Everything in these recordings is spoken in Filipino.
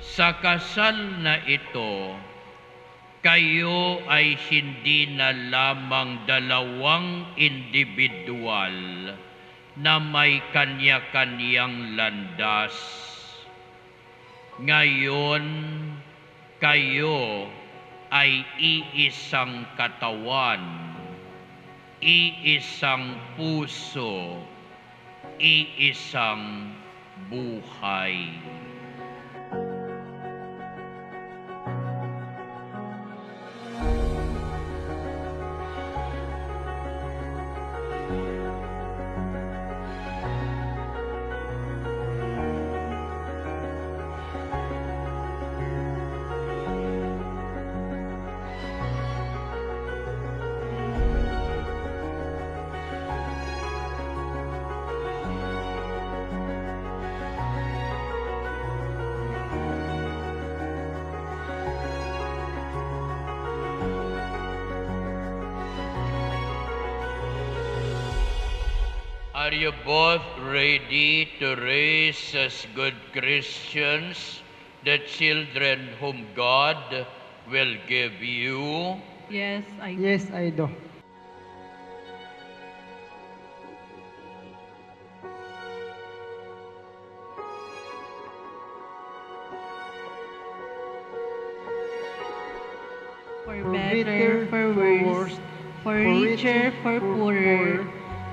Sa kasal na ito, kayo ay hindi na lamang dalawang individual na may kanya-kanyang landas. Ngayon, kayo ay iisang katawan, iisang puso, iisang buhay. Are you both ready to raise as good Christians the children whom God will give you? Yes, I Yes, I do. For better, for worse, for richer, for poorer,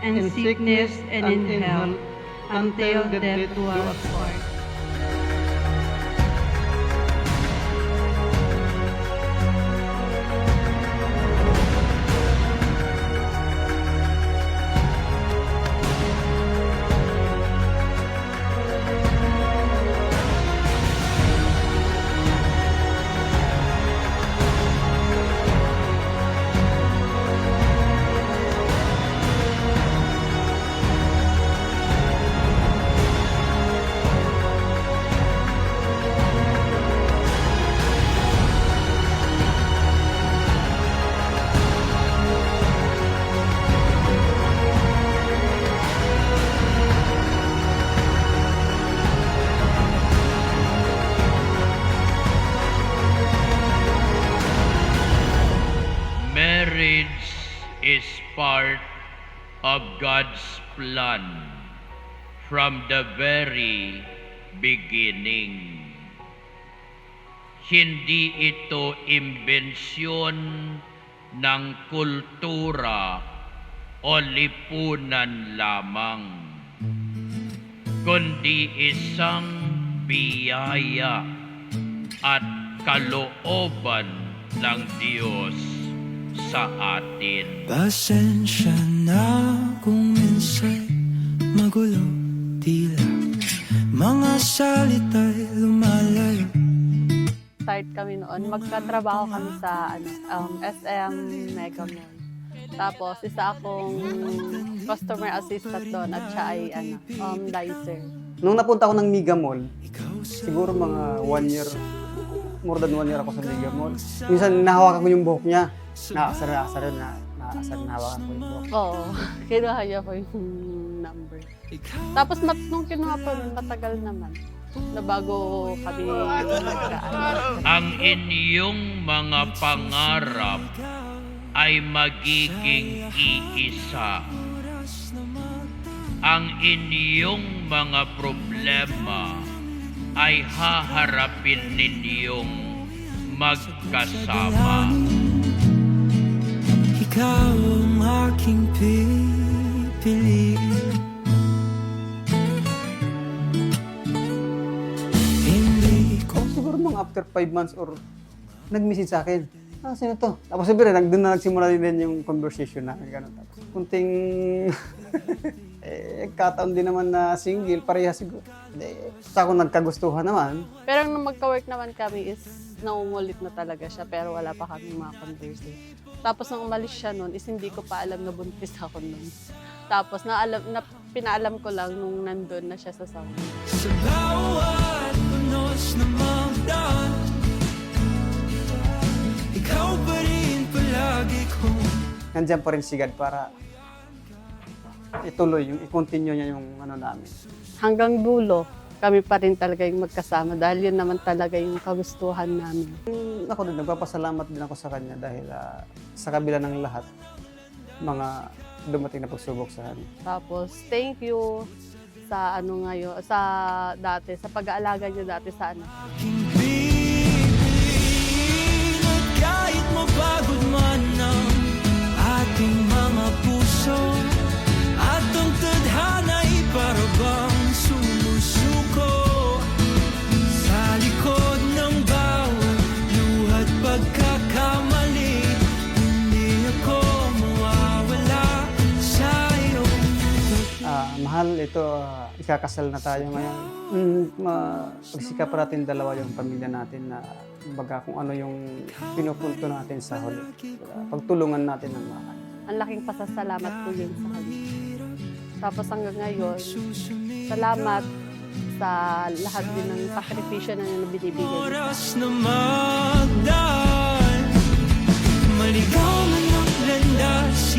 and sickness and in health, until death do us part. Marriage is part of God's plan from the very beginning. Hindi ito imbensyon ng kultura o lipunan lamang, kundi isang biyaya at kalooban ng Diyos sa atin. Pasensya na kung minsa'y magulo, tila mga salita'y lumalayo. Start kami noon, magkatrabaho kami sa SM Mega Mall. Tapos isa akong customer assistant doon at siya ay dicer. Nung napunta ako ng Mega Mall, siguro mga 1 year, more than 1 year ako sa Mega Mall. Minsan nahawakan ko yung buhok niya. Naasar na hawakan ko yung buhok. Oo, kinuha niya ko yung number. Tapos nung kinuha pa rin, matagal naman. Na bago kami nagkaan. Ang inyong mga pangarap ay magiging iisa. Ang inyong mga problema ay haharapin ninyong magkasama. Ikaw ang aking pipiliin. Siguro mga after 5 months or nag-message sa akin. Sino to? Tapos sabi rin, doon na nagsimula din yung conversation na gano'n. Tapos kunting kataon din naman na single, pareha siguro. Sa ako nagkagustuhan naman. Pero nung magka-work naman kami is naungulit na talaga siya pero wala pa kami mga conversation. Tapos nung umalis siya nun is hindi ko pa alam na buntis ako nun. Tapos pinaalam ko lang nung nandun na siya sa sauna. Sa bawat punos na magdaan, ikaw pa rin palagi ko. Nandiyan pa rin si God para ituloy, i-continue niya yung ano namin. Hanggang dulo, kami pa rin talaga yung magkasama dahil yun naman talaga yung kagustuhan namin. Ako din, nagpapasalamat din ako sa kanya dahil sa kabila ng lahat, mga dumating na pagsubok sa akin. Tapos, thank you sa ano ngayon, sa dati, sa pag-aalaga niyo dati sa anak. At kahit mapagod man ang ating mga puso, at ang tadhana'y parabang sumusuko sa likod ng bawat luha't pagkakamali. Hindi ako mawawala sa iyo. Mahal, ito, ikakasal na tayo ngayon. Pagsikap natin dalawa yung pamilya natin na baga kung ano yung pinupunto natin sa huli. Pagtulungan natin ng mahal. Ang laking pasasalamat ko yun sa kanya. Tapos hanggang ngayon, salamat sa lahat din ng sakripisyo na binibigay niya. Oras na magdaan, maligaw man ang landas